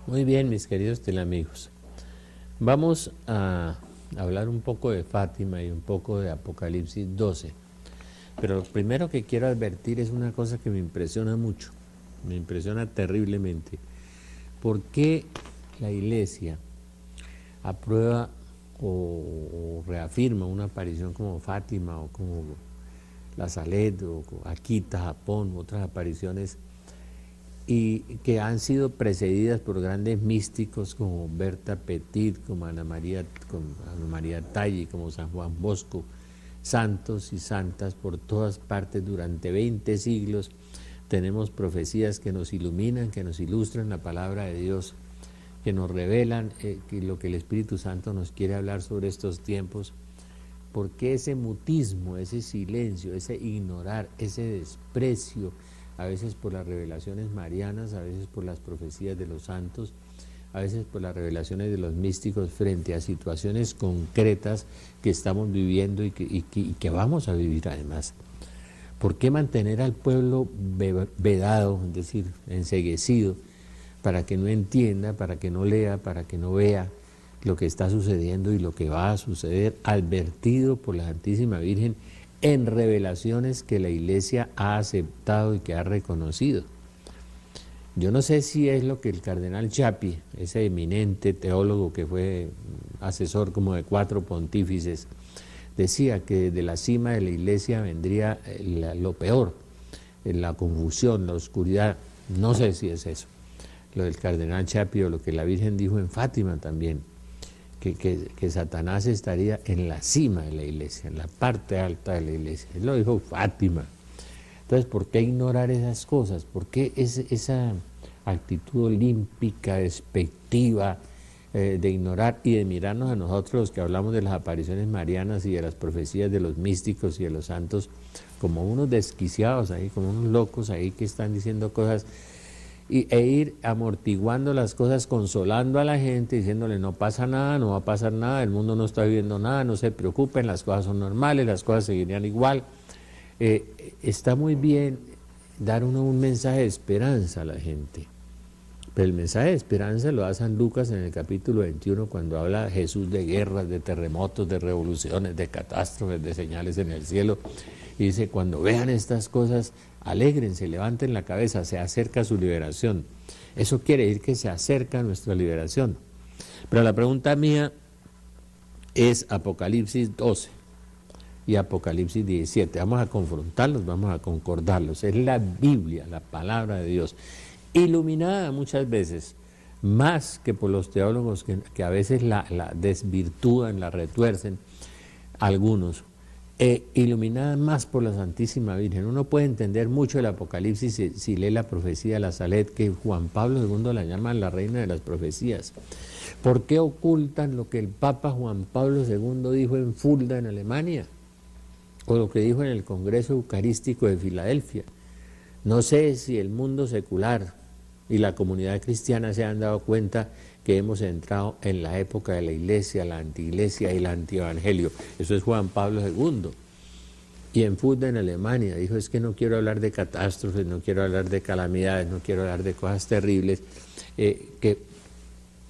Muy bien, mis queridos telamigos. Vamos a hablar un poco de Fátima y un poco de Apocalipsis 12. Pero lo primero que quiero advertir es una cosa que me impresiona mucho, me impresiona terriblemente. ¿Por qué la Iglesia aprueba o reafirma una aparición como Fátima o como la Salet o Akita, Japón, otras apariciones y que han sido precedidas por grandes místicos como Berta Petit, como Ana María Talli, como San Juan Bosco, santos y santas por todas partes durante 20 siglos? Tenemos profecías que nos iluminan, que nos ilustran la palabra de Dios, que nos revelan que lo que el Espíritu Santo nos quiere hablar sobre estos tiempos. ¿Por qué ese mutismo, ese silencio, ese ignorar, ese desprecio, a veces por las revelaciones marianas, a veces por las profecías de los santos, a veces por las revelaciones de los místicos frente a situaciones concretas que estamos viviendo y que vamos a vivir además? ¿Por qué mantener al pueblo vedado, es decir, enceguecido, para que no entienda, para que no lea, para que no vea lo que está sucediendo y lo que va a suceder, advertido por la Santísima Virgen en revelaciones que la Iglesia ha aceptado y que ha reconocido? Yo no sé si es lo que el cardenal Chiappi, ese eminente teólogo que fue asesor como de 4 pontífices, decía que desde la cima de la Iglesia vendría lo peor, la confusión, la oscuridad. No sé si es eso, lo del cardenal Chiappi o lo que la Virgen dijo en Fátima también, que Satanás estaría en la cima de la Iglesia, en la parte alta de la Iglesia. Él lo dijo Fátima. Entonces, ¿por qué ignorar esas cosas? ¿Por qué esa actitud olímpica, despectiva, de ignorar y de mirarnos a nosotros los que hablamos de las apariciones marianas y de las profecías de los místicos y de los santos como unos desquiciados ahí, como unos locos ahí que están diciendo cosas, e ir amortiguando las cosas, consolando a la gente, diciéndole no pasa nada, no va a pasar nada, el mundo no está viviendo nada, no se preocupen, las cosas son normales, las cosas seguirían igual? Está muy bien dar un mensaje de esperanza a la gente, pero el mensaje de esperanza lo da San Lucas en el capítulo 21 cuando habla Jesús de guerras, de terremotos, de revoluciones, de catástrofes, de señales en el cielo, y dice: cuando vean estas cosas, alégrense, levanten la cabeza, se acerca su liberación. Eso quiere decir que se acerca nuestra liberación. Pero la pregunta mía es Apocalipsis 12 y Apocalipsis 17. Vamos a confrontarlos, vamos a concordarlos. Es la Biblia, la palabra de Dios, iluminada muchas veces, más que por los teólogos que a veces la desvirtúan, la retuercen, algunos, iluminada más por la Santísima Virgen. Uno puede entender mucho el Apocalipsis si lee la profecía de la Salet, que Juan Pablo II la llama la reina de las profecías. ¿Por qué ocultan lo que el Papa Juan Pablo II dijo en Fulda, en Alemania? O lo que dijo en el Congreso Eucarístico de Filadelfia. No sé si el mundo secular y la comunidad cristiana se han dado cuenta que hemos entrado en la época de la Iglesia, la antiiglesia y el antievangelio. Eso es Juan Pablo II. Y en Fulda, en Alemania, dijo: es que no quiero hablar de catástrofes, no quiero hablar de calamidades, no quiero hablar de cosas terribles, que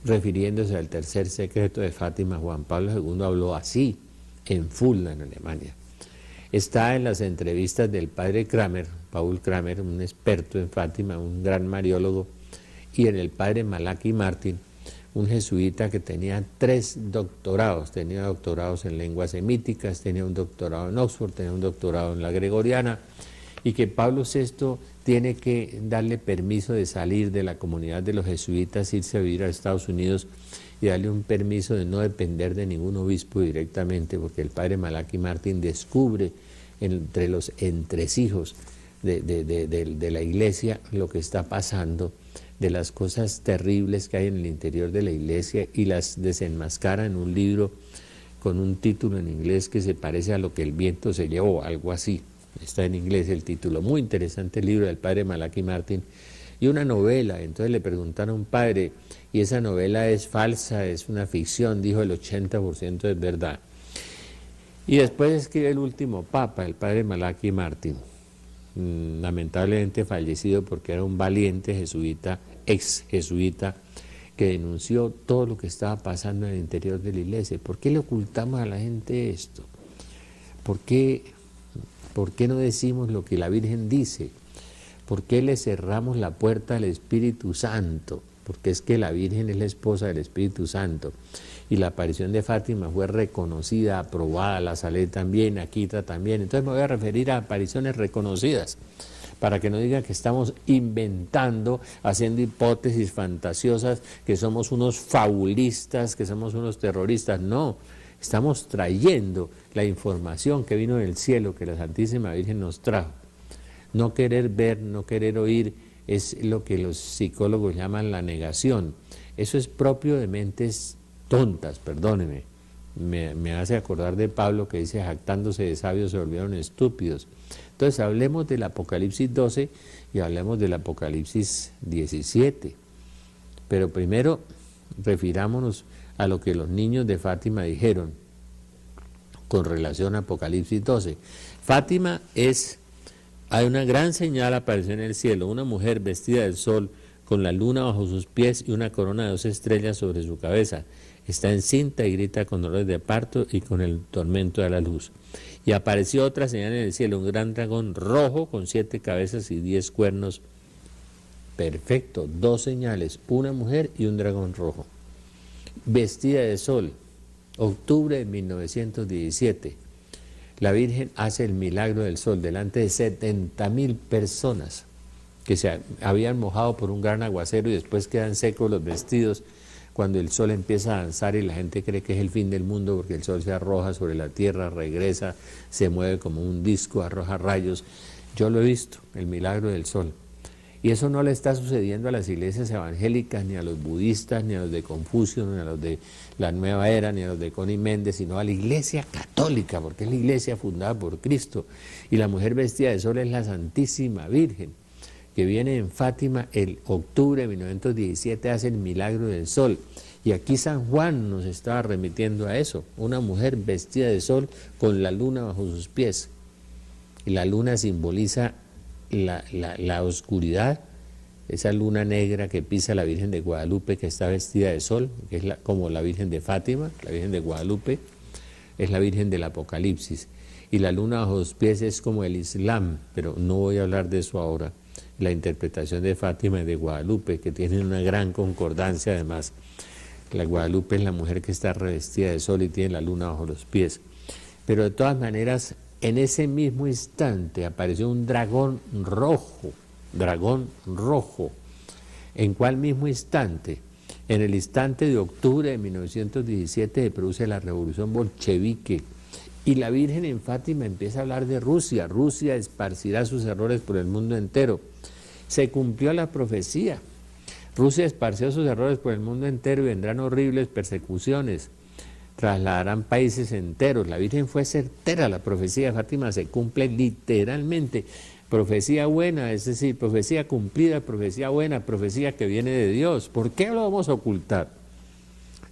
refiriéndose al tercer secreto de Fátima, Juan Pablo II habló así en Fulda, en Alemania. Está en las entrevistas del padre Kramer, Paul Kramer, un experto en Fátima, un gran mariólogo, y en el padre Malachi Martin, un jesuita que tenía 3 doctorados, tenía doctorados en lenguas semíticas, tenía un doctorado en Oxford, tenía un doctorado en la Gregoriana, y que Pablo VI tiene que darle permiso de salir de la comunidad de los jesuitas, irse a vivir a Estados Unidos y darle un permiso de no depender de ningún obispo directamente, porque el padre Malachi Martin descubre entre los entresijos de la Iglesia lo que está pasando, de las cosas terribles que hay en el interior de la Iglesia, y las desenmascara en un libro con un título en inglés que se parece a Lo que el viento se llevó, algo así. Está en inglés el título. Muy interesante el libro del padre Malachi Martin. Y una novela. Entonces le preguntaron: padre, ¿y esa novela es falsa, es una ficción? Dijo: el 80% es verdad. Y después escribe el último papa, el padre Malachi Martin, lamentablemente fallecido porque era un valiente jesuita, ex jesuita, que denunció todo lo que estaba pasando en el interior de la iglesia. ¿Por qué le ocultamos a la gente esto? ¿Por qué no decimos lo que la Virgen dice? ¿Por qué le cerramos la puerta al Espíritu Santo? Porque es que la Virgen es la esposa del Espíritu Santo. Y la aparición de Fátima fue reconocida, aprobada, la Salé también, Akita también. Entonces me voy a referir a apariciones reconocidas, para que no digan que estamos inventando, haciendo hipótesis fantasiosas, que somos unos fabulistas, que somos unos terroristas. No, estamos trayendo la información que vino del cielo, que la Santísima Virgen nos trajo. No querer ver, no querer oír, es lo que los psicólogos llaman la negación. Eso es propio de mentes tontas, perdóneme. Me hace acordar de Pablo que dice, jactándose de sabios se volvieron estúpidos. Entonces hablemos del Apocalipsis 12 y hablemos del Apocalipsis 17. Pero primero refirámonos a lo que los niños de Fátima dijeron con relación a Apocalipsis 12. Fátima hay una gran señal apareció en el cielo, una mujer vestida del sol, con la luna bajo sus pies y una corona de 2 estrellas sobre su cabeza. Está encinta y grita con dolores de parto y con el tormento de la luz. Y apareció otra señal en el cielo, un gran dragón rojo con 7 cabezas y 10 cuernos. Perfecto, 2 señales, una mujer y un dragón rojo. Vestida de sol, octubre de 1917. La Virgen hace el milagro del sol delante de 70.000 personas que se habían mojado por un gran aguacero y después quedan secos los vestidos cuando el sol empieza a danzar y la gente cree que es el fin del mundo porque el sol se arroja sobre la tierra, regresa, se mueve como un disco, arroja rayos. Yo lo he visto, el milagro del sol. Y eso no le está sucediendo a las iglesias evangélicas, ni a los budistas, ni a los de Confucio, ni a los de la Nueva Era, ni a los de Connie Méndez, sino a la iglesia católica, porque es la iglesia fundada por Cristo. Y la mujer vestida de sol es la Santísima Virgen, que viene en Fátima el octubre de 1917, hace el milagro del sol. Y aquí San Juan nos estaba remitiendo a eso, una mujer vestida de sol con la luna bajo sus pies. Y la luna simboliza la oscuridad, esa luna negra que pisa la Virgen de Guadalupe, que está vestida de sol, que es como la Virgen de Fátima. La Virgen de Guadalupe es la Virgen del Apocalipsis. Y la luna bajo sus pies es como el Islam, pero no voy a hablar de eso ahora. La interpretación de Fátima y de Guadalupe, que tienen una gran concordancia además. La Guadalupe es la mujer que está revestida de sol y tiene la luna bajo los pies. Pero de todas maneras, en ese mismo instante apareció un dragón rojo. ¿En cuál mismo instante? En el instante de octubre de 1917 se produce la revolución bolchevique y la Virgen en Fátima empieza a hablar de Rusia. Rusia esparcirá sus errores por el mundo entero. Se cumplió la profecía. Rusia esparció sus errores por el mundo entero y vendrán horribles persecuciones. Trasladarán países enteros. La Virgen fue certera, la profecía de Fátima se cumple literalmente. Profecía buena, es decir, profecía cumplida, profecía buena, profecía que viene de Dios. ¿Por qué lo vamos a ocultar?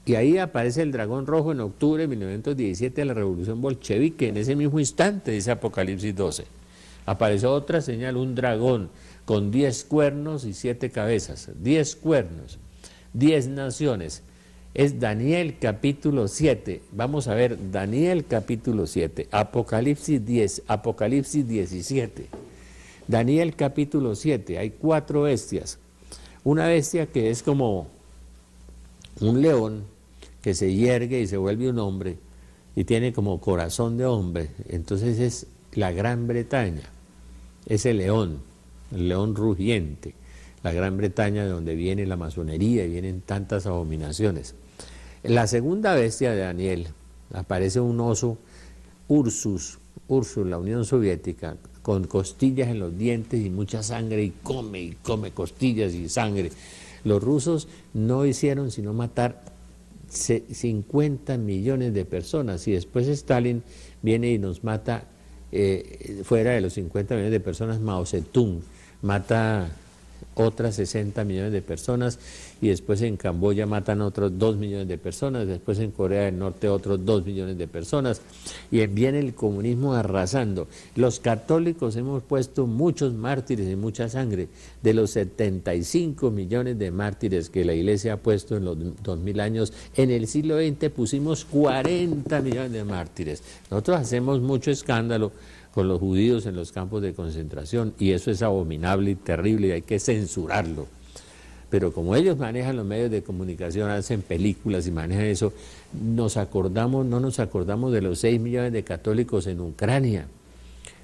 Y ahí aparece el dragón rojo en octubre de 1917 de la revolución bolchevique. En ese mismo instante, dice Apocalipsis 12. Apareció otra señal, un dragón con 10 cuernos y 7 cabezas. 10 cuernos, 10 naciones. Es Daniel capítulo 7. Vamos a ver Daniel capítulo 7, Apocalipsis 10, Apocalipsis 17. Daniel capítulo 7, hay 4 bestias. Una bestia que es como un león que se yergue y se vuelve un hombre y tiene como corazón de hombre. Entonces es la Gran Bretaña, ese león, el león rugiente. La Gran Bretaña de donde viene la masonería y vienen tantas abominaciones. En la segunda bestia de Daniel aparece un oso, Ursus, la Unión Soviética, con costillas en los dientes y mucha sangre y come costillas y sangre. Los rusos no hicieron sino matar 50 millones de personas y después Stalin viene y nos mata, fuera de los 50 millones de personas, Mao Zedong mata otras 60 millones de personas, y después en Camboya matan otros 2 millones de personas, después en Corea del Norte otros 2 millones de personas, y viene el comunismo arrasando. Los católicos hemos puesto muchos mártires y mucha sangre. De los 75 millones de mártires que la Iglesia ha puesto en los 2000 años, en el siglo XX pusimos 40 millones de mártires. Nosotros hacemos mucho escándalo con los judíos en los campos de concentración, y eso es abominable y terrible y hay que censurarlo. Pero como ellos manejan los medios de comunicación, hacen películas y manejan eso, no nos acordamos de los 6 millones de católicos en Ucrania,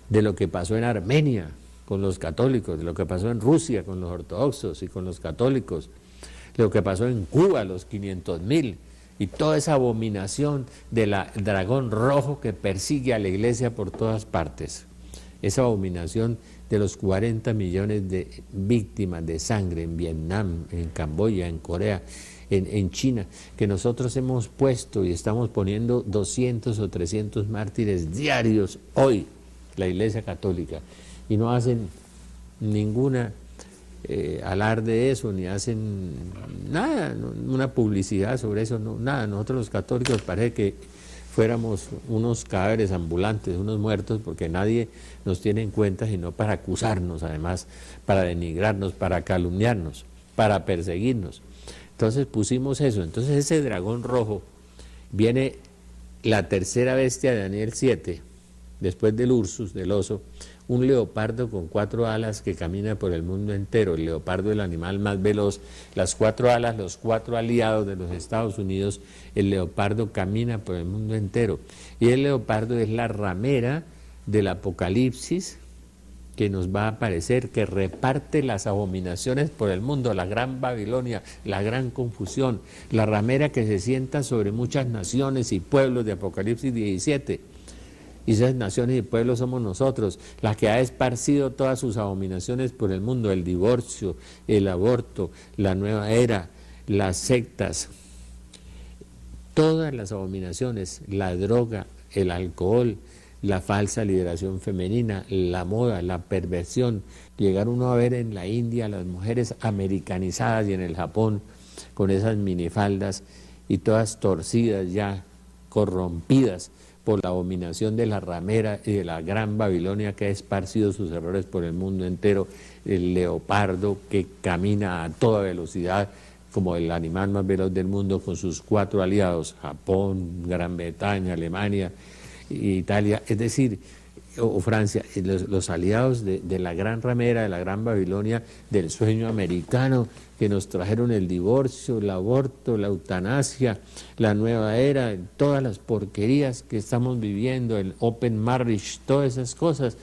de lo que pasó en Armenia con los católicos, de lo que pasó en Rusia con los ortodoxos y con los católicos, de lo que pasó en Cuba, los 500.000, y toda esa abominación del dragón rojo que persigue a la Iglesia por todas partes. Esa abominación de los 40 millones de víctimas de sangre en Vietnam, en Camboya, en Corea, en China, que nosotros hemos puesto y estamos poniendo 200 o 300 mártires diarios hoy, la Iglesia Católica, y no hacen ninguna alarde de eso, ni hacen nada, una publicidad sobre eso, no, nada. Nosotros los católicos parece que fuéramos unos cadáveres ambulantes, unos muertos, porque nadie nos tiene en cuenta, sino para acusarnos, además, para denigrarnos, para calumniarnos, para perseguirnos. Entonces pusimos eso. Entonces ese dragón rojo, viene la tercera bestia de Daniel 7, después del Ursus, del oso, un leopardo con 4 alas que camina por el mundo entero. El leopardo es el animal más veloz. Las 4 alas, los 4 aliados de los Estados Unidos, el leopardo camina por el mundo entero. Y el leopardo es la ramera del Apocalipsis que nos va a aparecer, que reparte las abominaciones por el mundo, la gran Babilonia, la gran confusión, la ramera que se sienta sobre muchas naciones y pueblos de Apocalipsis 17. Y esas naciones y pueblos somos nosotros, la que ha esparcido todas sus abominaciones por el mundo: el divorcio, el aborto, la nueva era, las sectas, todas las abominaciones, la droga, el alcohol, la falsa liberación femenina, la moda, la perversión. Llegar uno a ver en la India las mujeres americanizadas y en el Japón con esas minifaldas y todas torcidas ya, corrompidas por la abominación de la ramera y de la gran Babilonia que ha esparcido sus errores por el mundo entero. El leopardo que camina a toda velocidad como el animal más veloz del mundo, con sus 4 aliados, Japón, Gran Bretaña, Alemania, Italia, es decir, o Francia, los aliados de la gran ramera, de la gran Babilonia, del sueño americano, que nos trajeron el divorcio, el aborto, la eutanasia, la nueva era, todas las porquerías que estamos viviendo, el open marriage, todas esas cosas,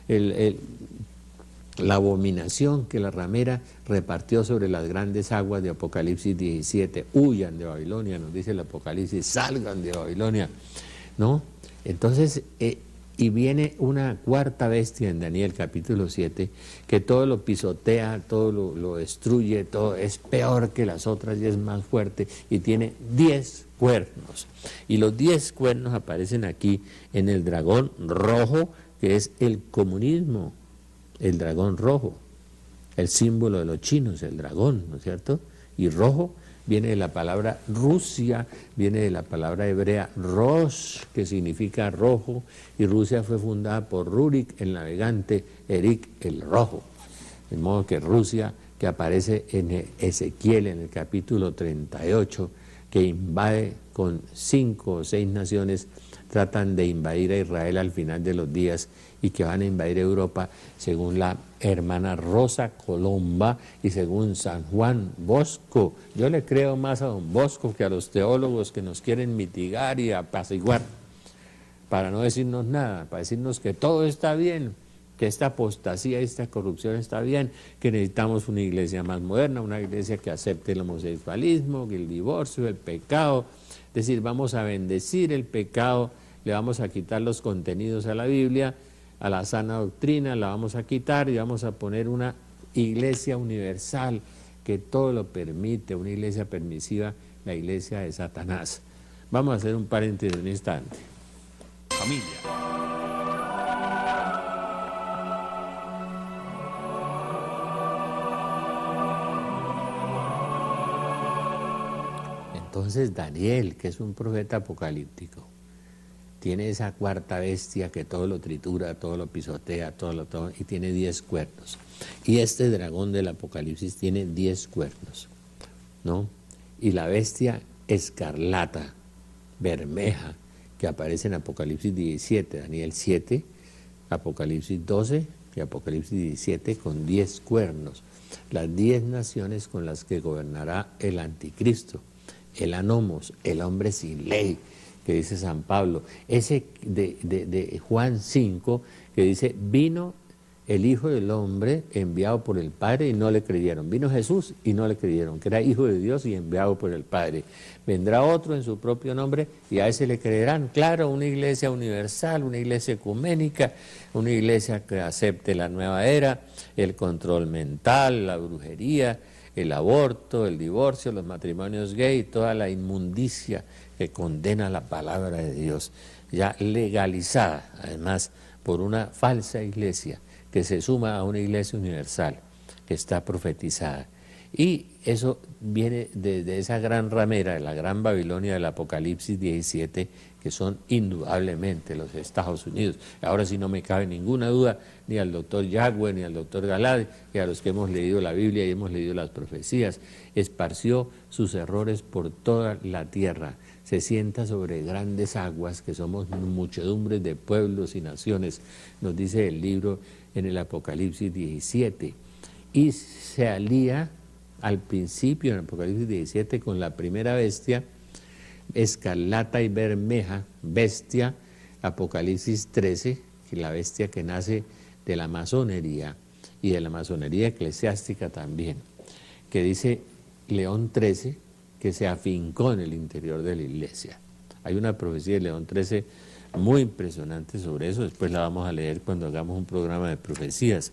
la abominación que la ramera repartió sobre las grandes aguas de Apocalipsis 17. Huyan de Babilonia, nos dice el Apocalipsis, salgan de Babilonia, ¿no? Entonces, y viene una cuarta bestia en Daniel capítulo 7, que todo lo pisotea, todo lo destruye, todo es peor que las otras y es más fuerte, y tiene 10 cuernos. Y los 10 cuernos aparecen aquí en el dragón rojo, que es el comunismo, el dragón rojo, el símbolo de los chinos, el dragón, ¿no es cierto? Y rojo viene de la palabra Rusia, viene de la palabra hebrea Rosh, que significa rojo, y Rusia fue fundada por Rurik, el navegante, Erik el Rojo. De modo que Rusia, que aparece en Ezequiel en el capítulo 38, que invade con 5 o 6 naciones, tratan de invadir a Israel al final de los días, y que van a invadir Europa, según la hermana Rosa Colomba y según San Juan Bosco. Yo le creo más a don Bosco que a los teólogos que nos quieren mitigar y apaciguar, para no decirnos nada, para decirnos que todo está bien, que esta apostasía y esta corrupción está bien, que necesitamos una iglesia más moderna, una iglesia que acepte el homosexualismo, el divorcio, el pecado. Es decir, vamos a bendecir el pecado, le vamos a quitar los contenidos a la Biblia, a la sana doctrina, la vamos a quitar y vamos a poner una iglesia universal que todo lo permite, una iglesia permisiva, la iglesia de Satanás. Vamos a hacer un paréntesis en un instante. Familia. Entonces Daniel, que es un profeta apocalíptico, tiene esa cuarta bestia que todo lo tritura, todo lo pisotea, todo, y tiene 10 cuernos. Y este dragón del Apocalipsis tiene 10 cuernos, ¿no? Y la bestia escarlata, bermeja, que aparece en Apocalipsis 17, Daniel 7, Apocalipsis 12 y Apocalipsis 17, con 10 cuernos. Las 10 naciones con las que gobernará el anticristo, el anomos, el hombre sin ley, que dice San Pablo, ese de Juan 5, que dice, vino el Hijo del Hombre enviado por el Padre y no le creyeron. Vino Jesús y no le creyeron, que era Hijo de Dios y enviado por el Padre. Vendrá otro en su propio nombre y a ese le creerán. Claro, una iglesia universal, una iglesia ecuménica, una iglesia que acepte la nueva era, el control mental, la brujería, el aborto, el divorcio, los matrimonios gay, toda la inmundicia que condena la palabra de Dios, ya legalizada además por una falsa iglesia que se suma a una iglesia universal que está profetizada. Y eso viene desde esa gran ramera, de la gran Babilonia del Apocalipsis 17, que son indudablemente los Estados Unidos. Ahora sí no me cabe ninguna duda, ni al doctor Yagüe, ni al doctor Galad, y a los que hemos leído la Biblia y hemos leído las profecías, esparció sus errores por toda la tierra. Se sienta sobre grandes aguas, que somos muchedumbres de pueblos y naciones, nos dice el libro en el Apocalipsis 17, y se alía al principio en el Apocalipsis 17 con la primera bestia, escarlata y bermeja, bestia, Apocalipsis 13, que la bestia que nace de la masonería y de la masonería eclesiástica también, que dice León 13, que se afincó en el interior de la iglesia. Hay una profecía de León 13 muy impresionante sobre eso, después la vamos a leer cuando hagamos un programa de profecías.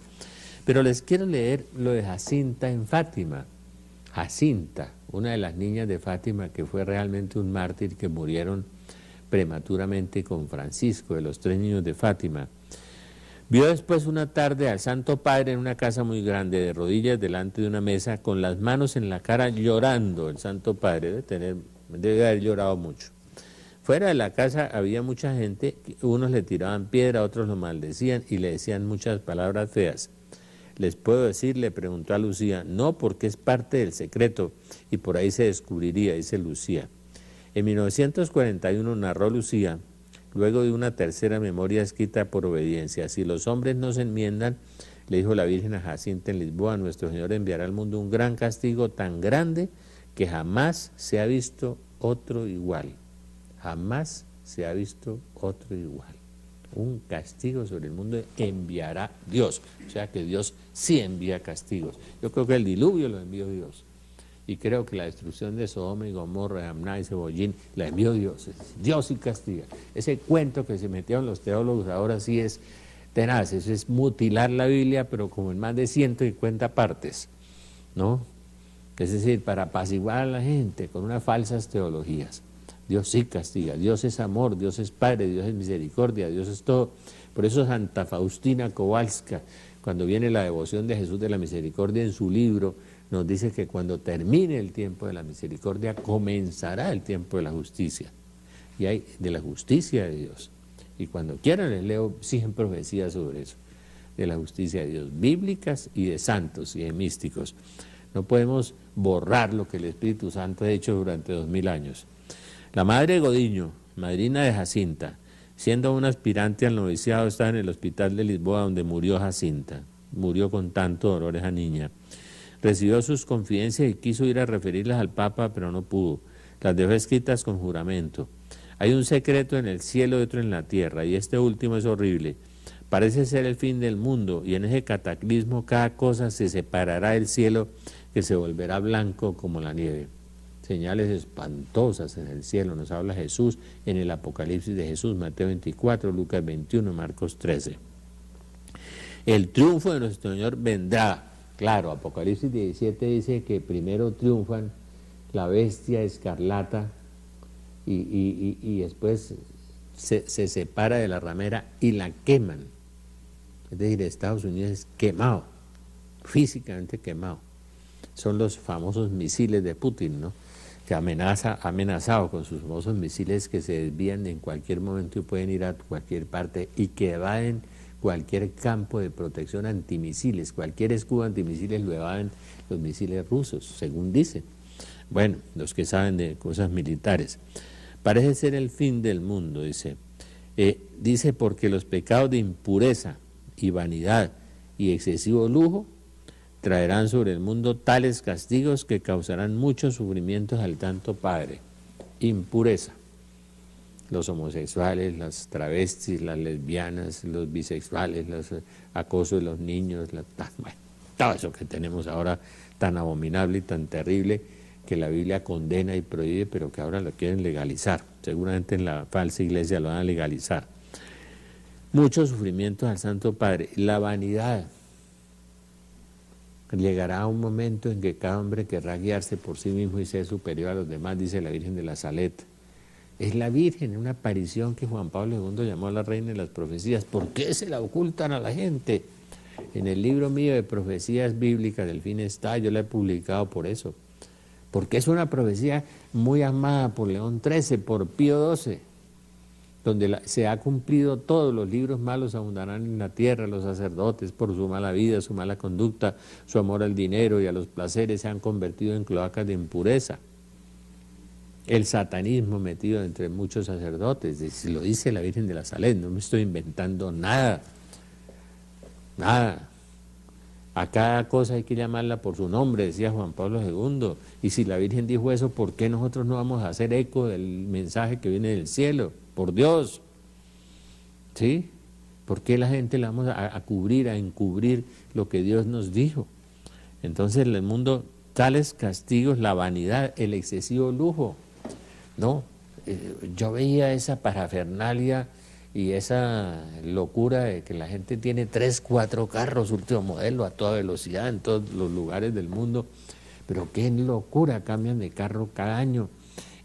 Pero les quiero leer lo de Jacinta en Fátima. Jacinta, una de las niñas de Fátima que fue realmente un mártir, que murieron prematuramente con Francisco, de los 3 niños de Fátima. Vio después una tarde al Santo Padre en una casa muy grande, de rodillas delante de una mesa, con las manos en la cara, llorando. El Santo Padre debe haber llorado mucho. Fuera de la casa había mucha gente, unos le tiraban piedra, otros lo maldecían y le decían muchas palabras feas. Les puedo decir, le preguntó a Lucía, no, porque es parte del secreto y por ahí se descubriría, dice Lucía. En 1941 narró Lucía, luego de una tercera memoria escrita por obediencia, si los hombres no se enmiendan, le dijo la Virgen a Jacinta en Lisboa, nuestro Señor enviará al mundo un gran castigo tan grande que jamás se ha visto otro igual. Jamás se ha visto otro igual. Un castigo sobre el mundo enviará Dios. O sea que Dios sí envía castigos. Yo creo que el diluvio lo envió Dios. Y creo que la destrucción de Sodoma y Gomorra, Amná y Cebollín, la envió Dios. Dios sí castiga. Ese cuento que se metieron los teólogos ahora sí es tenaz. Eso es mutilar la Biblia, pero como en más de 150 partes, ¿no? Es decir, para apaciguar a la gente con unas falsas teologías. Dios sí castiga, Dios es amor, Dios es Padre, Dios es misericordia, Dios es todo. Por eso Santa Faustina Kowalska, cuando viene la devoción de Jesús de la Misericordia en su libro, nos dice que cuando termine el tiempo de la misericordia, comenzará el tiempo de la justicia. Y hay de la justicia de Dios. Y cuando quieran les leo 100 profecías sobre eso, de la justicia de Dios, bíblicas y de santos y de místicos. No podemos borrar lo que el Espíritu Santo ha hecho durante 2000 años. La madre Godiño, madrina de Jacinta, siendo una aspirante al noviciado, estaba en el hospital de Lisboa donde murió Jacinta. Murió con tanto dolor esa niña. Recibió sus confidencias y quiso ir a referirlas al Papa, pero no pudo. Las dejó escritas con juramento. Hay un secreto en el cielo y otro en la tierra, y este último es horrible. Parece ser el fin del mundo, y en ese cataclismo cada cosa se separará del cielo, que se volverá blanco como la nieve. Señales espantosas en el cielo, nos habla Jesús en el Apocalipsis de Jesús, Mateo 24, Lucas 21, Marcos 13. El triunfo de nuestro Señor vendrá. Claro, Apocalipsis 17 dice que primero triunfan la bestia escarlata y después se separa de la ramera y la queman. Es decir, Estados Unidos es quemado, físicamente quemado. Son los famosos misiles de Putin, ¿no?, que ha amenazado con sus famosos misiles que se desvían en cualquier momento y pueden ir a cualquier parte y que evaden cualquier campo de protección antimisiles, cualquier escudo antimisiles lo evaden los misiles rusos, según dicen. Bueno, los que saben de cosas militares. Parece ser el fin del mundo, dice. Dice porque los pecados de impureza y vanidad y excesivo lujo traerán sobre el mundo tales castigos que causarán muchos sufrimientos al Santo Padre. Impureza. Los homosexuales, las travestis, las lesbianas, los bisexuales, los acosos de los niños, bueno, todo eso que tenemos ahora tan abominable y tan terrible que la Biblia condena y prohíbe, pero que ahora lo quieren legalizar. Seguramente en la falsa iglesia lo van a legalizar. Muchos sufrimientos al Santo Padre. La vanidad. Llegará un momento en que cada hombre querrá guiarse por sí mismo y ser superior a los demás, dice la Virgen de la Salette. Es la Virgen, una aparición que Juan Pablo II llamó a la reina de las profecías. ¿Por qué se la ocultan a la gente? En el libro mío de profecías bíblicas, del fin está, yo la he publicado por eso. Porque es una profecía muy amada por León XIII, por Pío XII, donde se ha cumplido todo, los libros malos abundarán en la tierra, los sacerdotes por su mala vida, su mala conducta, su amor al dinero y a los placeres se han convertido en cloacas de impureza. El satanismo metido entre muchos sacerdotes, lo dice la Virgen de la Salette, no me estoy inventando nada, nada. A cada cosa hay que llamarla por su nombre, decía Juan Pablo II. Y si la Virgen dijo eso, ¿por qué nosotros no vamos a hacer eco del mensaje que viene del cielo? Por Dios. ¿Sí? ¿Por qué la gente la vamos a cubrir, a encubrir lo que Dios nos dijo? Entonces en el mundo, tales castigos, la vanidad, el excesivo lujo. No, yo veía esa parafernalia y esa locura de que la gente tiene 3, 4 carros último modelo a toda velocidad en todos los lugares del mundo, pero qué locura, cambian de carro cada año,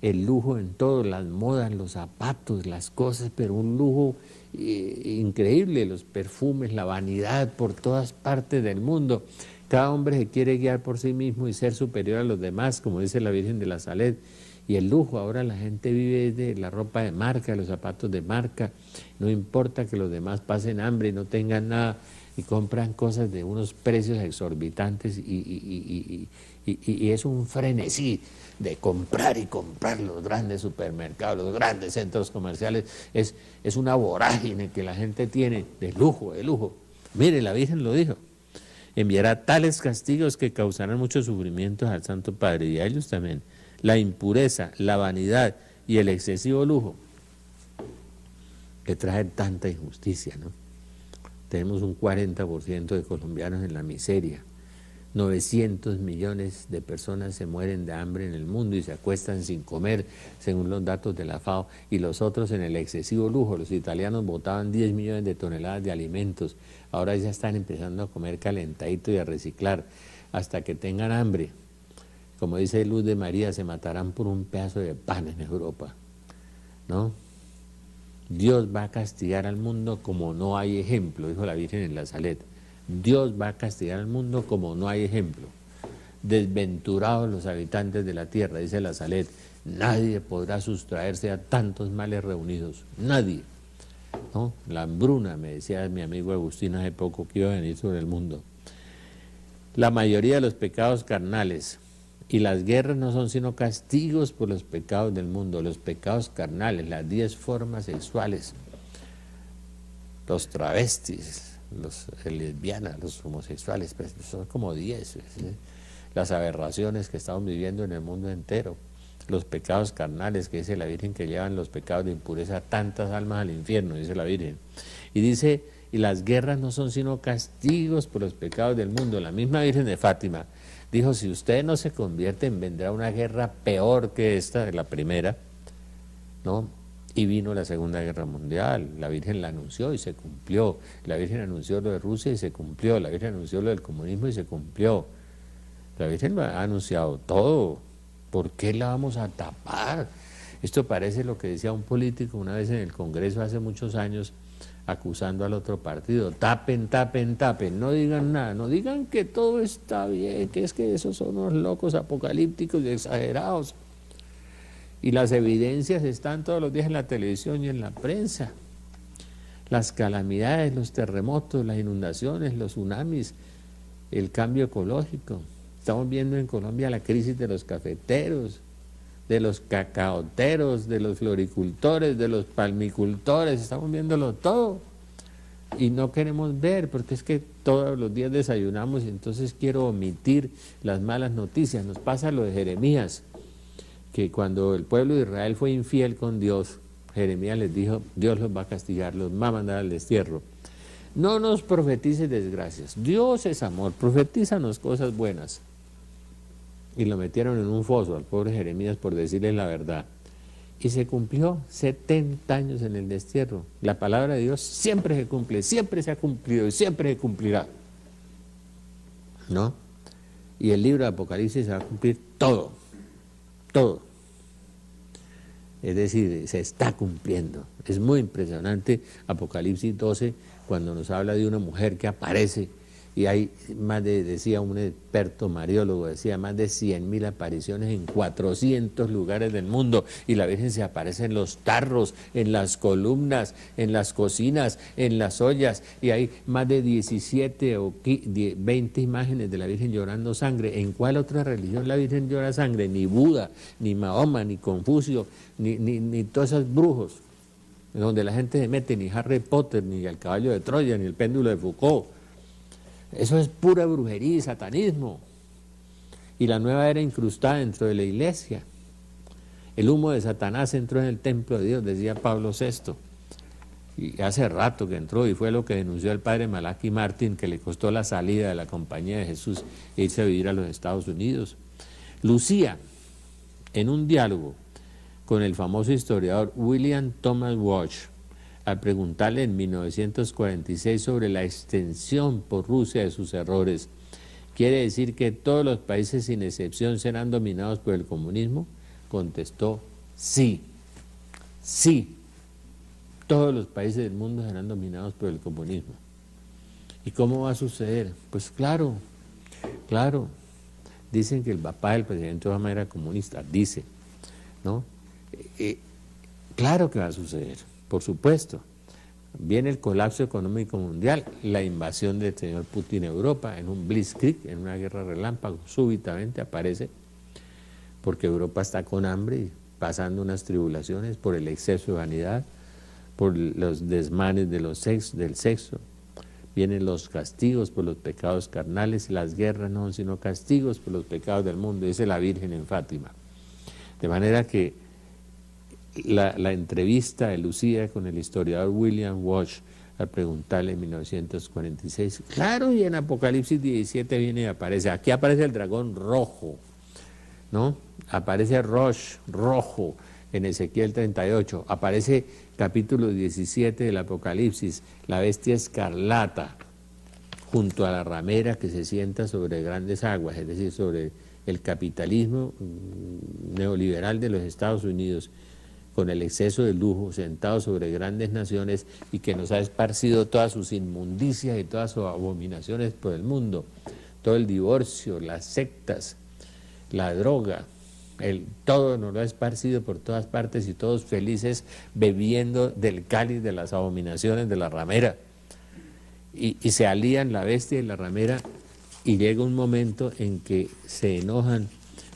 el lujo en todo, las modas, los zapatos, las cosas, pero un lujo increíble, los perfumes, la vanidad por todas partes del mundo. Cada hombre se quiere guiar por sí mismo y ser superior a los demás, como dice la Virgen de la Salette. Y el lujo, ahora la gente vive de la ropa de marca, los zapatos de marca, no importa que los demás pasen hambre y no tengan nada, y compran cosas de unos precios exorbitantes y es un frenesí de comprar y comprar los grandes supermercados, los grandes centros comerciales, es una vorágine que la gente tiene de lujo, de lujo. Mire, la Virgen lo dijo, enviará tales castigos que causarán muchos sufrimientos al Santo Padre y a ellos también. La impureza, la vanidad y el excesivo lujo que trae tanta injusticia, ¿no? Tenemos un 40% de colombianos en la miseria, 900 millones de personas se mueren de hambre en el mundo y se acuestan sin comer, según los datos de la FAO, y los otros en el excesivo lujo. Los italianos botaban 10 millones de toneladas de alimentos, ahora ya están empezando a comer calentadito y a reciclar hasta que tengan hambre. Como dice Luz de María, se matarán por un pedazo de pan en Europa, ¿no? Dios va a castigar al mundo como no hay ejemplo, dijo la Virgen en la Salette. Dios va a castigar al mundo como no hay ejemplo. Desventurados los habitantes de la tierra, dice la Salette, nadie podrá sustraerse a tantos males reunidos, nadie, ¿no? La hambruna, me decía mi amigo Agustín hace poco, que iba a venir sobre el mundo. La mayoría de los pecados carnales y las guerras no son sino castigos por los pecados del mundo, los pecados carnales, las 10 formas sexuales, los travestis, los lesbianas, los homosexuales, pues son como 10, ¿sí? Las aberraciones que estamos viviendo en el mundo entero, los pecados carnales que dice la Virgen que llevan los pecados de impureza tantas almas al infierno, dice la Virgen. Y dice, y las guerras no son sino castigos por los pecados del mundo. La misma Virgen de Fátima dijo, si ustedes no se convierten, vendrá una guerra peor que esta, de la primera, ¿no? Y vino la Segunda Guerra Mundial, la Virgen la anunció y se cumplió, la Virgen anunció lo de Rusia y se cumplió, la Virgen anunció lo del comunismo y se cumplió. La Virgen lo ha anunciado todo, ¿por qué la vamos a tapar? Esto parece lo que decía un político una vez en el Congreso hace muchos años, acusando al otro partido, tapen, tapen, tapen, no digan nada, no digan que todo está bien, que es que esos son unos locos apocalípticos y exagerados. Y las evidencias están todos los días en la televisión y en la prensa. Las calamidades, los terremotos, las inundaciones, los tsunamis, el cambio ecológico. Estamos viendo en Colombia la crisis de los cafeteros, de los cacaoteros, de los floricultores, de los palmicultores, estamos viéndolo todo. Y no queremos ver, porque es que todos los días desayunamos y entonces quiero omitir las malas noticias. Nos pasa lo de Jeremías, que cuando el pueblo de Israel fue infiel con Dios, Jeremías les dijo, Dios los va a castigar, los va a mandar al destierro. No nos profetices desgracias, Dios es amor, profetízanos cosas buenas. Y lo metieron en un foso al pobre Jeremías por decirle la verdad. Y se cumplió 70 años en el destierro. La palabra de Dios siempre se cumple, siempre se ha cumplido y siempre se cumplirá. ¿No? Y el libro de Apocalipsis se va a cumplir todo, todo. Es decir, se está cumpliendo. Es muy impresionante Apocalipsis 12 cuando nos habla de una mujer que aparece y hay más de, decía un experto mariólogo, decía más de 100.000 apariciones en 400 lugares del mundo, y la Virgen se aparece en los tarros, en las columnas, en las cocinas, en las ollas, y hay más de 17 o 20 imágenes de la Virgen llorando sangre. ¿En cuál otra religión la Virgen llora sangre? Ni Buda, ni Mahoma, ni Confucio, ni todos esos brujos, donde la gente se mete, ni Harry Potter, ni el caballo de Troya, ni el péndulo de Foucault. Eso es pura brujería y satanismo. Y la nueva era incrustada dentro de la iglesia. El humo de Satanás entró en el templo de Dios, decía Pablo VI. Y hace rato que entró, y fue lo que denunció el padre Malachi Martin, que le costó la salida de la Compañía de Jesús e irse a vivir a los Estados Unidos. Lucía, en un diálogo con el famoso historiador William Thomas Walsh, al preguntarle en 1946 sobre la extensión por Rusia de sus errores, ¿quiere decir que todos los países sin excepción serán dominados por el comunismo? Contestó, sí, sí, todos los países del mundo serán dominados por el comunismo. ¿Y cómo va a suceder? Pues claro, claro, dicen que el papá del presidente Obama era comunista, dice, ¿no? Claro que va a suceder. Por supuesto, viene el colapso económico mundial, la invasión del señor Putin a Europa en un blitzkrieg, en una guerra relámpago, súbitamente aparece, porque Europa está con hambre y pasando unas tribulaciones por el exceso de vanidad, por los desmanes del sexo, vienen los castigos por los pecados carnales, las guerras no son sino castigos por los pecados del mundo, dice la Virgen en Fátima. De manera que la entrevista de Lucía con el historiador William Walsh al preguntarle en 1946, claro, y en Apocalipsis 17 viene y aparece, aquí aparece el dragón rojo, ¿no? Aparece Rosh, rojo, en Ezequiel 38, aparece capítulo 17 del Apocalipsis, la bestia escarlata, junto a la ramera que se sienta sobre grandes aguas, es decir, sobre el capitalismo neoliberal de los Estados Unidos, con el exceso de lujo, sentado sobre grandes naciones y que nos ha esparcido todas sus inmundicias y todas sus abominaciones por el mundo, todo el divorcio, las sectas, la droga, todo nos lo ha esparcido por todas partes y todos felices bebiendo del cáliz de las abominaciones de la ramera. Y se alían la bestia y la ramera y llega un momento en que se enojan.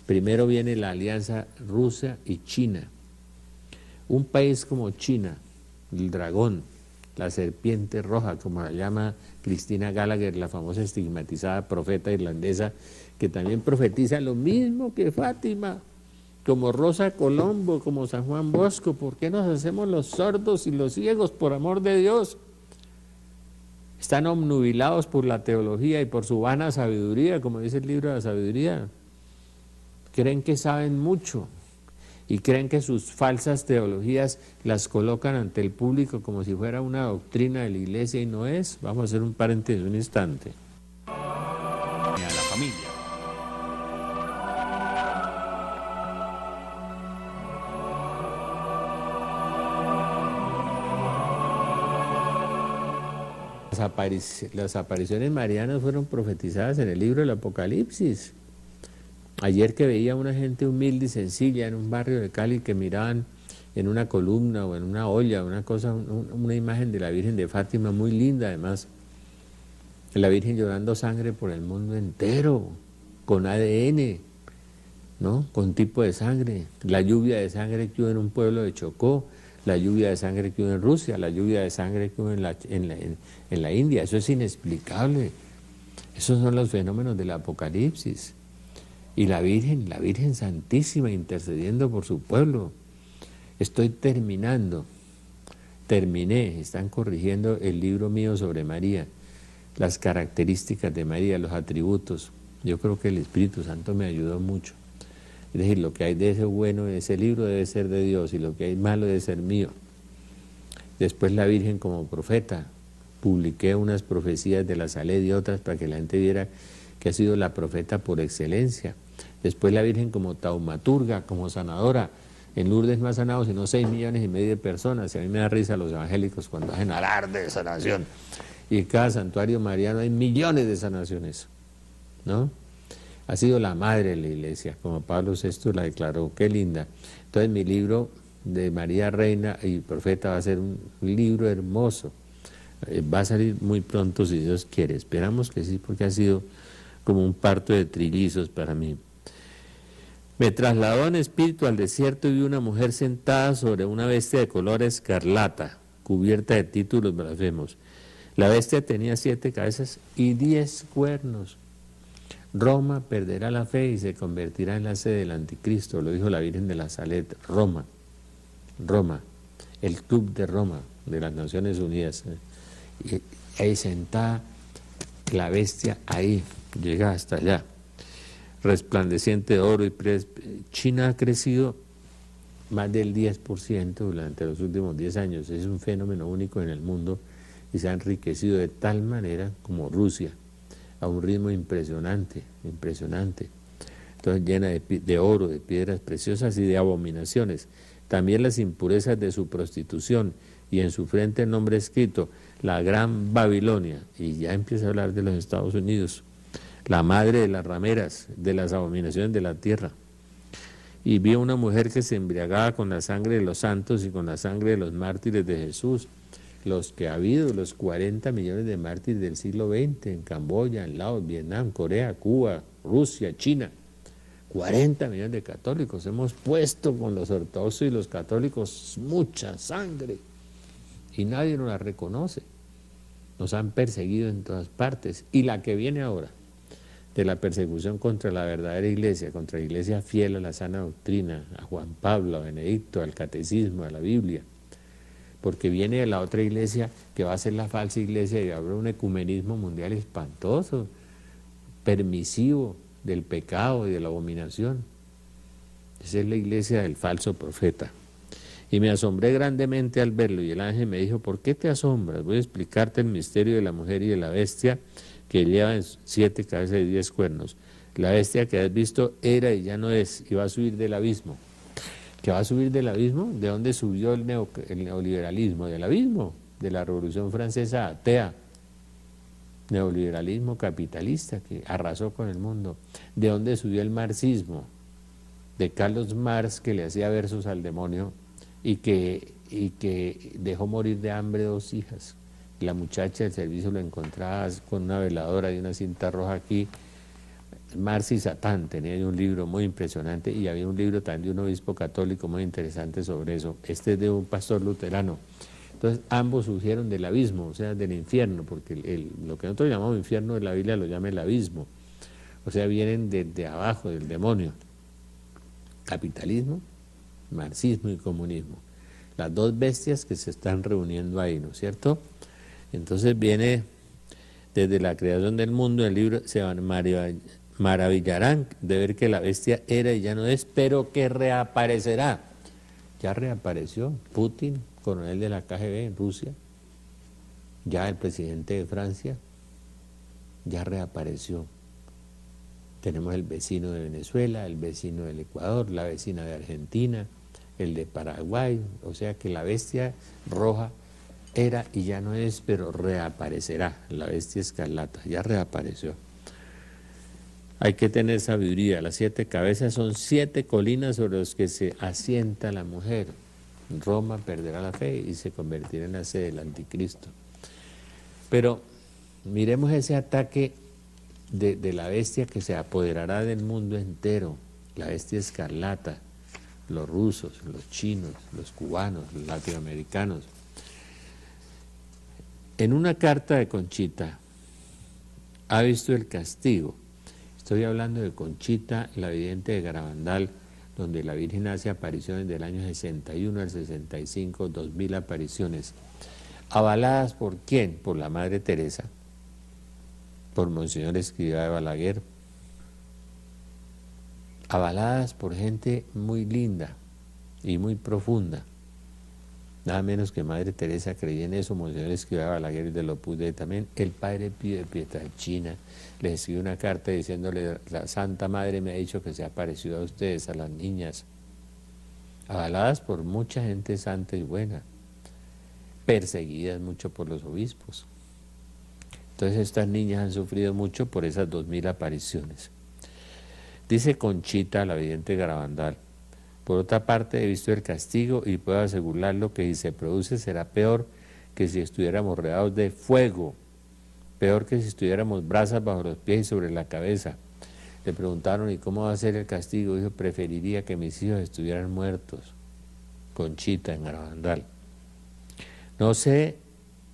Primero viene la alianza Rusia y China. Un país como China, el dragón, la serpiente roja, como la llama Christina Gallagher, la famosa estigmatizada profeta irlandesa, que también profetiza lo mismo que Fátima, como Rosa Colombo, como San Juan Bosco. ¿Por qué nos hacemos los sordos y los ciegos, por amor de Dios? Están obnubilados por la teología y por su vana sabiduría, como dice el libro de la sabiduría. Creen que saben mucho y creen que sus falsas teologías las colocan ante el público como si fuera una doctrina de la iglesia y no es. Vamos a hacer un paréntesis un instante. A la familia. Las apariciones marianas fueron profetizadas en el libro del Apocalipsis. Ayer que veía a una gente humilde y sencilla en un barrio de Cali que miraban en una columna o en una olla, una cosa, una imagen de la Virgen de Fátima muy linda además. La Virgen llorando sangre por el mundo entero, con ADN, ¿no? Con tipo de sangre. La lluvia de sangre que hubo en un pueblo de Chocó, la lluvia de sangre que hubo en Rusia, la lluvia de sangre que hubo en la India. Eso es inexplicable. Esos son los fenómenos del Apocalipsis. Y la Virgen Santísima intercediendo por su pueblo. Estoy terminé, están corrigiendo el libro mío sobre María, las características de María, los atributos. Yo creo que el Espíritu Santo me ayudó mucho. Es decir, lo que hay de ese bueno en ese libro debe ser de Dios y lo que hay malo debe ser mío. Después la Virgen como profeta, publiqué unas profecías de la Saled y otras para que la gente viera que ha sido la profeta por excelencia. Después la Virgen como taumaturga, como sanadora. En Lourdes no ha sanado sino 6,5 millones de personas. Y a mí me da risa los evangélicos cuando hacen alarde de sanación. Y en cada santuario mariano hay millones de sanaciones, ¿no? Ha sido la madre de la iglesia, como Pablo VI la declaró, qué linda. Entonces mi libro de María Reina y Profeta va a ser un libro hermoso. Va a salir muy pronto si Dios quiere. Esperamos que sí, porque ha sido como un parto de trillizos para mí. Me trasladó en espíritu al desierto y vi una mujer sentada sobre una bestia de color escarlata, cubierta de títulos blasfemos. La bestia tenía 7 cabezas y 10 cuernos. Roma perderá la fe y se convertirá en la sede del anticristo, lo dijo la Virgen de la Salet. Roma, el Club de Roma, de las Naciones Unidas. Y ahí sentada, la bestia ahí, llega hasta allá. Resplandeciente de oro y China ha crecido más del 10% durante los últimos 10 años. Es un fenómeno único en el mundo y se ha enriquecido de tal manera como Rusia, a un ritmo impresionante. Entonces llena de oro, de piedras preciosas y de abominaciones. También las impurezas de su prostitución y en su frente el nombre escrito, la Gran Babilonia. Y ya empieza a hablar de los Estados Unidos. La madre de las rameras, de las abominaciones de la tierra. Y vi a una mujer que se embriagaba con la sangre de los santos y con la sangre de los mártires de Jesús, los que ha habido, los 40 millones de mártires del siglo XX, en Camboya, en Laos, Vietnam, Corea, Cuba, Rusia, China. 40 millones de católicos. Hemos puesto con los ortodoxos y los católicos mucha sangre y nadie nos la reconoce. Nos han perseguido en todas partes. Y la que viene ahora, de la persecución contra la verdadera iglesia, contra la iglesia fiel a la sana doctrina, a Juan Pablo, a Benedicto, al catecismo, a la Biblia, porque viene de la otra iglesia que va a ser la falsa iglesia y habrá un ecumenismo mundial espantoso, permisivo del pecado y de la abominación. Esa es la iglesia del falso profeta. Y me asombré grandemente al verlo, y el ángel me dijo, ¿por qué te asombras? Voy a explicarte el misterio de la mujer y de la bestia, que llevan 7 cabezas y 10 cuernos. La bestia que has visto era y ya no es, y va a subir del abismo. ¿Que va a subir del abismo? ¿De dónde subió el neoliberalismo? Del abismo, de la Revolución Francesa atea. Neoliberalismo capitalista que arrasó con el mundo. ¿De dónde subió el marxismo? De Carlos Marx, que le hacía versos al demonio y que dejó morir de hambre 2 hijas. La muchacha del servicio lo encontraba con una veladora y una cinta roja aquí. Marx y Satán, tenía un libro muy impresionante y había un libro también de un obispo católico muy interesante sobre eso. Este es de un pastor luterano. Entonces ambos surgieron del abismo, o sea, del infierno, porque lo que nosotros llamamos infierno en la Biblia lo llama el abismo. O sea, vienen de abajo, del demonio. Capitalismo, marxismo y comunismo. Las 2 bestias que se están reuniendo ahí, ¿no es cierto? Entonces viene desde la creación del mundo, el libro se maravillarán de ver que la bestia era y ya no es, pero que reaparecerá. Ya reapareció Putin, coronel de la KGB en Rusia, ya el presidente de Francia, ya reapareció. Tenemos el vecino de Venezuela, el vecino del Ecuador, la vecina de Argentina, el de Paraguay, o sea que la bestia roja era y ya no es, pero reaparecerá, la bestia escarlata, ya reapareció. Hay que tener sabiduría. Las 7 cabezas son 7 colinas sobre las que se asienta la mujer. Roma perderá la fe y se convertirá en la sede del anticristo. Pero miremos ese ataque de la bestia que se apoderará del mundo entero, la bestia escarlata, los rusos, los chinos, los cubanos, los latinoamericanos. En una carta de Conchita, ha visto el castigo. Estoy hablando de Conchita, la vidente de Garabandal, donde la Virgen hace apariciones del año 61 al 65, 2000 apariciones. ¿Avaladas por quién? Por la Madre Teresa, por Monseñor Escrivá de Balaguer, avaladas por gente muy linda y muy profunda. Nada menos que Madre Teresa creía en eso, Monseñor Escrivá de Balaguer de Opus Dei también. El Padre Pío de Pietrelcina les escribió una carta diciéndole: la Santa Madre me ha dicho que se ha aparecido a ustedes, a las niñas, avaladas por mucha gente santa y buena, perseguidas mucho por los obispos. Entonces estas niñas han sufrido mucho por esas 2000 apariciones. Dice Conchita, la vidente de Garabandal: por otra parte, he visto el castigo y puedo asegurarlo que si se produce será peor que si estuviéramos rodeados de fuego, peor que si estuviéramos brasas bajo los pies y sobre la cabeza. Le preguntaron: ¿y cómo va a ser el castigo? Dijo: preferiría que mis hijos estuvieran muertos. Conchita, en Garabandal. No sé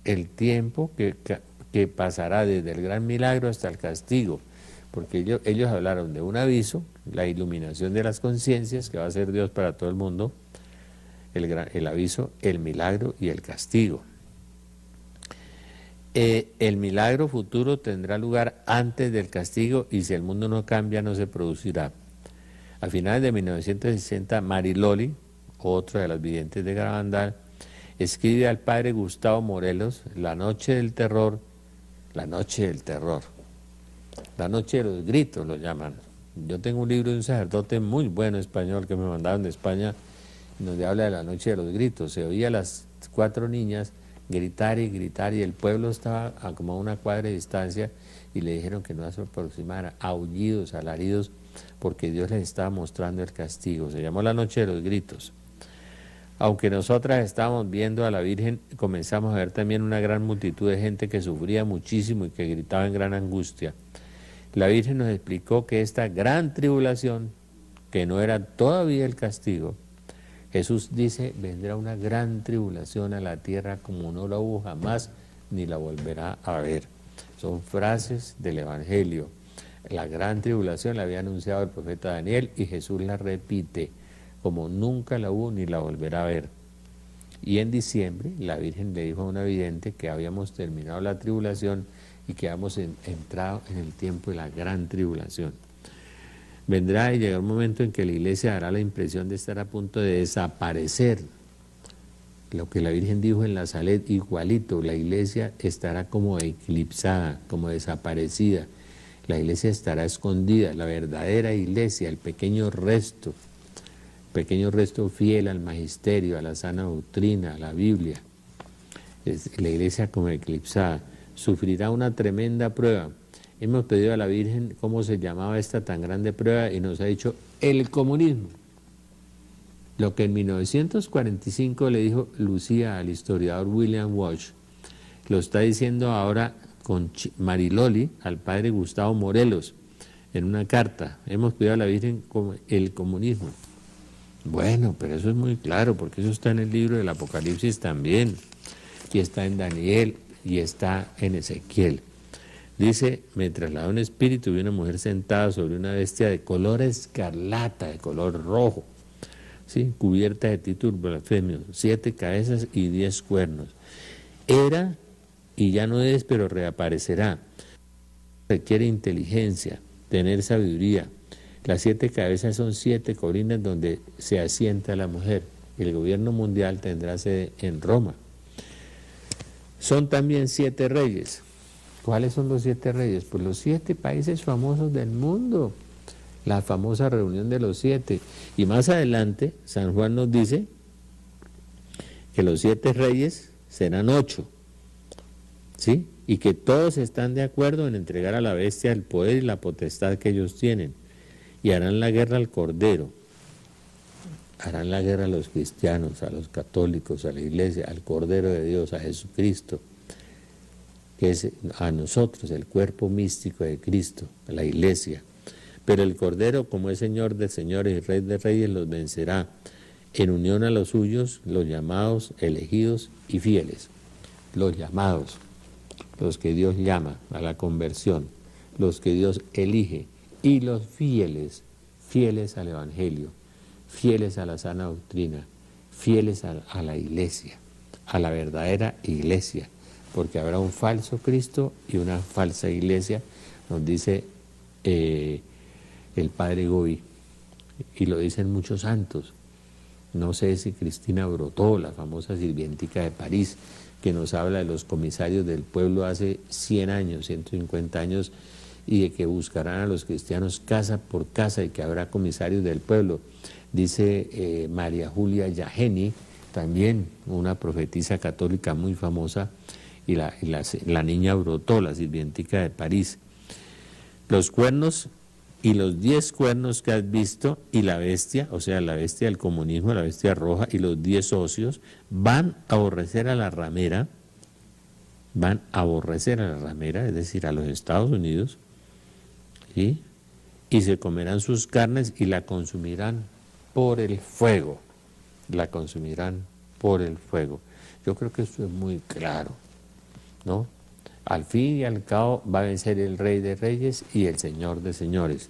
el tiempo que pasará desde el gran milagro hasta el castigo, porque ellos hablaron de un aviso, la iluminación de las conciencias, que va a ser Dios para todo el mundo, el aviso, el milagro y el castigo. El milagro futuro tendrá lugar antes del castigo y si el mundo no cambia no se producirá. A finales de 1960, Mariloli, otra de las videntes de Garabandal, escribe al padre Gustavo Morelos: la noche del terror, la noche del terror. La noche de los gritos lo llaman. Yo tengo un libro de un sacerdote muy bueno español que me mandaron de España, donde habla de la noche de los gritos. Se oía a las 4 niñas gritar y gritar y el pueblo estaba a como a una cuadra de distancia y le dijeron que no se aproximara, aullidos, alaridos, porque Dios les estaba mostrando el castigo. Se llamó la noche de los gritos. Aunque nosotras estábamos viendo a la Virgen, comenzamos a ver también una gran multitud de gente que sufría muchísimo y que gritaba en gran angustia. La Virgen nos explicó que esta gran tribulación, que no era todavía el castigo, Jesús dice: vendrá una gran tribulación a la tierra como no la hubo jamás, ni la volverá a ver. Son frases del Evangelio. La gran tribulación la había anunciado el profeta Daniel y Jesús la repite, como nunca la hubo ni la volverá a ver. Y en diciembre la Virgen le dijo a una vidente que habíamos terminado la tribulación y que habíamos entrado en el tiempo de la gran tribulación. Vendrá y llegará un momento en que la iglesia dará la impresión de estar a punto de desaparecer. Lo que la Virgen dijo en la Salet, igualito, la iglesia estará como eclipsada, como desaparecida. La iglesia estará escondida, la verdadera iglesia, el pequeño resto fiel al magisterio, a la sana doctrina, a la Biblia. La iglesia como eclipsada sufrirá una tremenda prueba. Hemos pedido a la Virgen cómo se llamaba esta tan grande prueba y nos ha dicho: el comunismo. Lo que en 1945 le dijo Lucía al historiador William Walsh, lo está diciendo ahora con Mariloli al padre Gustavo Morelos en una carta. Hemos pedido a la Virgen como el comunismo. Bueno, pero eso es muy claro, porque eso está en el libro del Apocalipsis también, y está en Daniel, y está en Ezequiel. Dice: me trasladó un espíritu y vi una mujer sentada sobre una bestia de color escarlata, de color rojo, ¿sí?, cubierta de títulos blasfemios, 7 cabezas y 10 cuernos. Era y ya no es, pero reaparecerá. Requiere inteligencia, tener sabiduría. Las 7 cabezas son 7 colinas donde se asienta la mujer. El gobierno mundial tendrá sede en Roma. Son también 7 reyes. ¿Cuáles son los 7 reyes? Pues los 7 países famosos del mundo. La famosa reunión de los 7. Y más adelante, San Juan nos dice que los 7 reyes serán 8. ¿Sí? y que todos están de acuerdo en entregar a la bestia el poder y la potestad que ellos tienen, y harán la guerra al Cordero, harán la guerra a los cristianos, a los católicos, a la iglesia, al Cordero de Dios, a Jesucristo, que es a nosotros, el cuerpo místico de Cristo, a la iglesia. Pero el Cordero, como es Señor de señores y Rey de reyes, los vencerá, en unión a los suyos, los llamados, elegidos y fieles. Los llamados, los que Dios llama a la conversión, los que Dios elige, y los fieles, fieles al Evangelio, fieles a la sana doctrina, fieles a la iglesia, a la verdadera iglesia, porque habrá un falso Cristo y una falsa iglesia, nos dice el Padre Goy, y lo dicen muchos santos. No sé si Cristina Brotó, la famosa sirvientica de París, que nos habla de los comisarios del pueblo hace 100 años, 150 años, y de que buscarán a los cristianos casa por casa y que habrá comisarios del pueblo. Dice María Julia Yageni, también una profetisa católica muy famosa, y la niña Brotó, la sirvientica de París. Los cuernos y los 10 cuernos que has visto y la bestia, o sea, la bestia del comunismo, la bestia roja, y los 10 socios van a aborrecer a la ramera, es decir, a los Estados Unidos, ¿sí? Y se comerán sus carnes y la consumirán por el fuego, la consumirán por el fuego. Yo creo que esto es muy claro, ¿no? Al fin y al cabo va a vencer el Rey de Reyes y el Señor de Señores,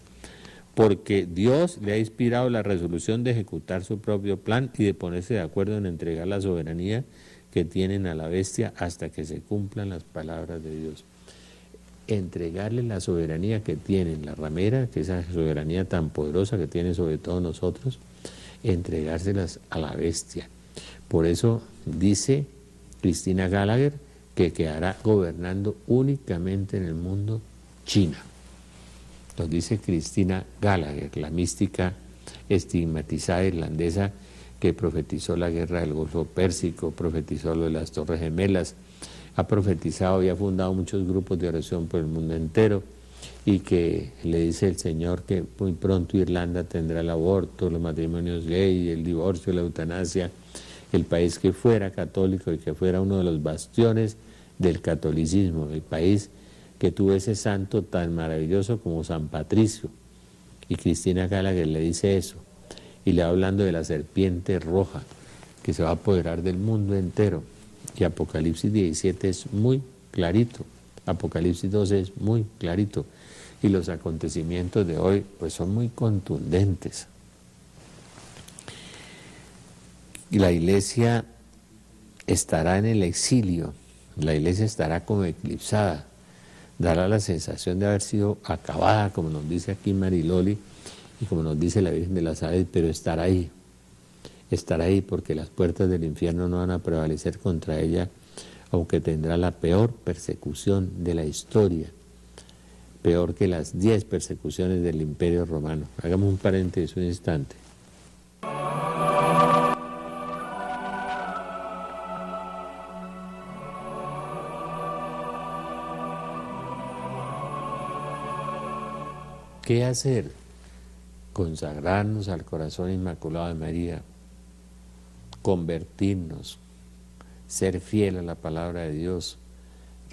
porque Dios le ha inspirado la resolución de ejecutar su propio plan y de ponerse de acuerdo en entregar la soberanía que tienen a la bestia hasta que se cumplan las palabras de Dios. Entregarle la soberanía que tienen, la ramera, que es esa soberanía tan poderosa que tiene sobre todos nosotros, entregárselas a la bestia. Por eso dice Cristina Gallagher que quedará gobernando únicamente en el mundo China. Nos dice Cristina Gallagher, la mística estigmatizada irlandesa que profetizó la guerra del Golfo Pérsico, profetizó lo de las Torres Gemelas, ha profetizado y ha fundado muchos grupos de oración por el mundo entero, y que le dice el Señor que muy pronto Irlanda tendrá el aborto, los matrimonios gay, el divorcio, la eutanasia, el país que fuera católico y que fuera uno de los bastiones del catolicismo, el país que tuvo ese santo tan maravilloso como San Patricio. Y Cristina Gallagher le dice eso, y le va hablando de la serpiente roja que se va a apoderar del mundo entero. Y Apocalipsis 17 es muy clarito, Apocalipsis 12 es muy clarito, y los acontecimientos de hoy pues son muy contundentes. Y la iglesia estará en el exilio, la iglesia estará como eclipsada, dará la sensación de haber sido acabada, como nos dice aquí Mariloli y como nos dice la Virgen de las Aves, pero estará ahí porque las puertas del infierno no van a prevalecer contra ella, aunque tendrá la peor persecución de la historia, peor que las 10 persecuciones del Imperio Romano. Hagamos un paréntesis un instante. ¿Qué hacer? Consagrarnos al corazón inmaculado de María, convertirnos, ser fiel a la palabra de Dios,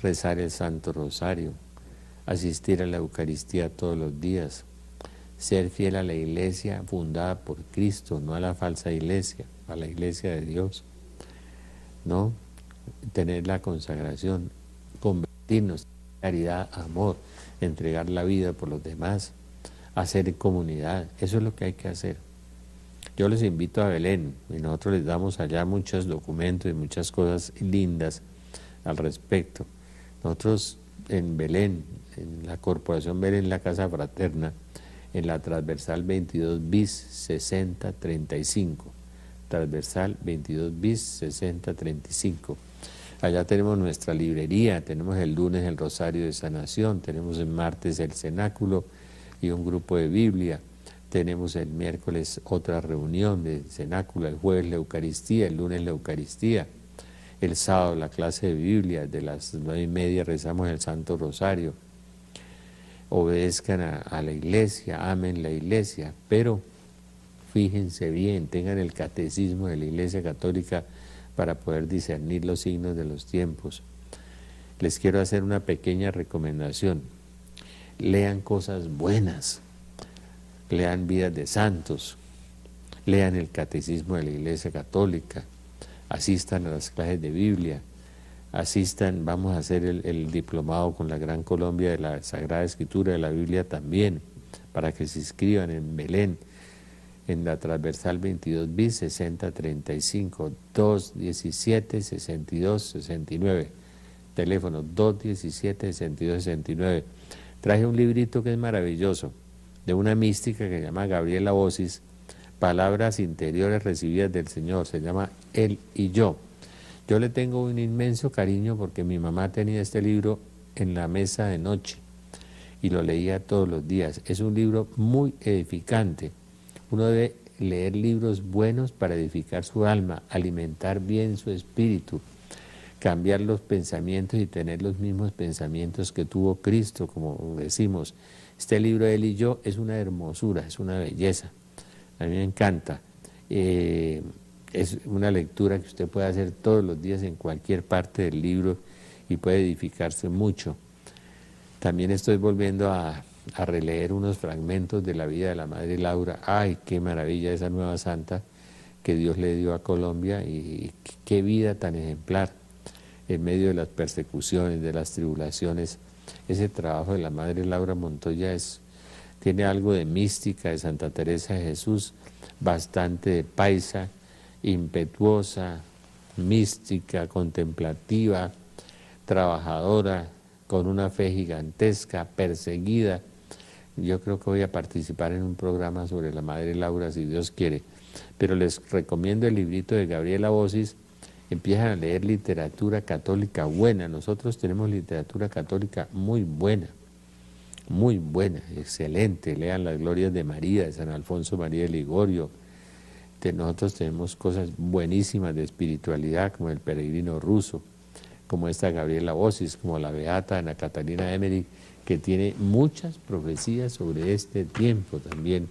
rezar el Santo Rosario, asistir a la Eucaristía todos los días, ser fiel a la iglesia fundada por Cristo, no a la falsa iglesia, a la iglesia de Dios, ¿no? Tener la consagración, convertirnos, caridad, amor, entregar la vida por los demás, hacer comunidad, eso es lo que hay que hacer. Yo les invito a Belén, y nosotros les damos allá muchos documentos y muchas cosas lindas al respecto. Nosotros en Belén, en la Corporación Belén, la Casa Fraterna, en la transversal 22 bis 6035, transversal 22 bis 6035. Allá tenemos nuestra librería, tenemos el lunes el Rosario de Sanación, tenemos el martes el Cenáculo y un grupo de Biblia, tenemos el miércoles otra reunión de Cenáculo, el jueves la Eucaristía, el lunes la Eucaristía, El sábado la clase de Biblia, de las 9:30 rezamos el Santo Rosario. Obedezcan a la iglesia, amen la iglesia, pero fíjense bien, tengan el catecismo de la Iglesia Católica para poder discernir los signos de los tiempos. Les quiero hacer una pequeña recomendación. Lean cosas buenas, lean vidas de santos, lean el catecismo de la Iglesia Católica, asistan a las clases de Biblia, asistan, vamos a hacer el diplomado con la Gran Colombia de la Sagrada Escritura de la Biblia también, para que se inscriban en Belén, en la transversal 22 bis 6035 217 62 69, teléfono 217 62 69. Traje un librito que es maravilloso, de una mística que se llama Gabriela Bosis, Palabras Interiores Recibidas del Señor, se llama Él y Yo. Yo le tengo un inmenso cariño porque mi mamá tenía este libro en la mesa de noche y lo leía todos los días. Es un libro muy edificante. Uno debe leer libros buenos para edificar su alma, alimentar bien su espíritu, cambiar los pensamientos y tener los mismos pensamientos que tuvo Cristo, como decimos. Este libro Él y Yo es una hermosura, es una belleza. A mí me encanta. Es una lectura que usted puede hacer todos los días en cualquier parte del libro y puede edificarse mucho. También estoy volviendo a releer unos fragmentos de la vida de la Madre Laura. ¡Ay, qué maravilla esa nueva santa que Dios le dio a Colombia! Y qué vida tan ejemplar en medio de las persecuciones, de las tribulaciones. Ese trabajo de la Madre Laura Montoya tiene algo de mística, de Santa Teresa de Jesús, bastante de paisa, impetuosa, mística, contemplativa, trabajadora, con una fe gigantesca, perseguida. Yo creo que voy a participar en un programa sobre la Madre Laura, si Dios quiere. Pero les recomiendo el librito de Gabriela Bosis. Empiezan a leer literatura católica buena. Nosotros tenemos literatura católica muy buena, excelente. Lean las glorias de María, de San Alfonso María de Ligorio. Nosotros tenemos cosas buenísimas de espiritualidad, como el peregrino ruso, como esta Gabriela Bosis, como la beata Ana Catalina Emmerich, que tiene muchas profecías sobre este tiempo también.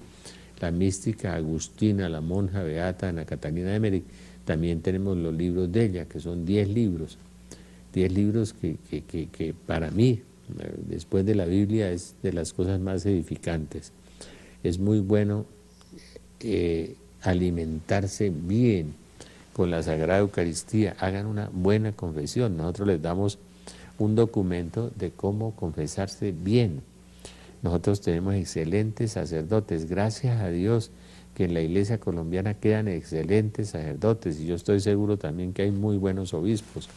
La mística agustina, la monja beata Ana Catalina Emmerich, también tenemos los libros de ella, que son 10 libros. 10 libros que para mí, después de la Biblia, es de las cosas más edificantes. Es muy bueno alimentarse bien con la Sagrada Eucaristía. Hagan una buena confesión. Nosotros les damos un documento de cómo confesarse bien. Nosotros tenemos excelentes sacerdotes, gracias a Dios que en la iglesia colombiana quedan excelentes sacerdotes, y yo estoy seguro también que hay muy buenos obispos,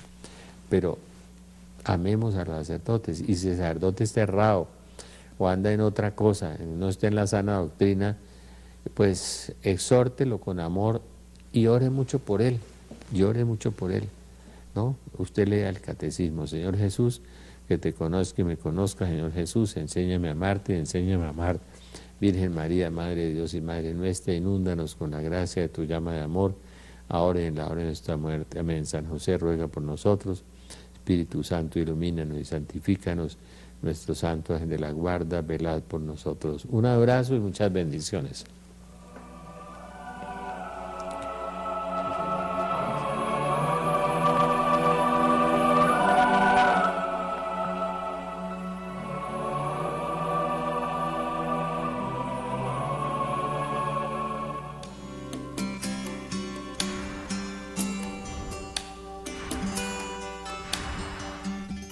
pero amemos a los sacerdotes. Y si el sacerdote está errado o anda en otra cosa, no está en la sana doctrina, pues exhórtelo con amor y ore mucho por él, ¿no? Usted lea el catecismo: Señor Jesús, que te conozca y me conozca. Señor Jesús, enséñame a amarte y enséñame a amar. Virgen María, Madre de Dios y Madre nuestra, inúndanos con la gracia de tu llama de amor, ahora y en la hora de nuestra muerte. Amén. San José, ruega por nosotros. Espíritu Santo, ilumínanos y santifícanos. Nuestros santos ángeles de la guarda, velad por nosotros. Un abrazo y muchas bendiciones.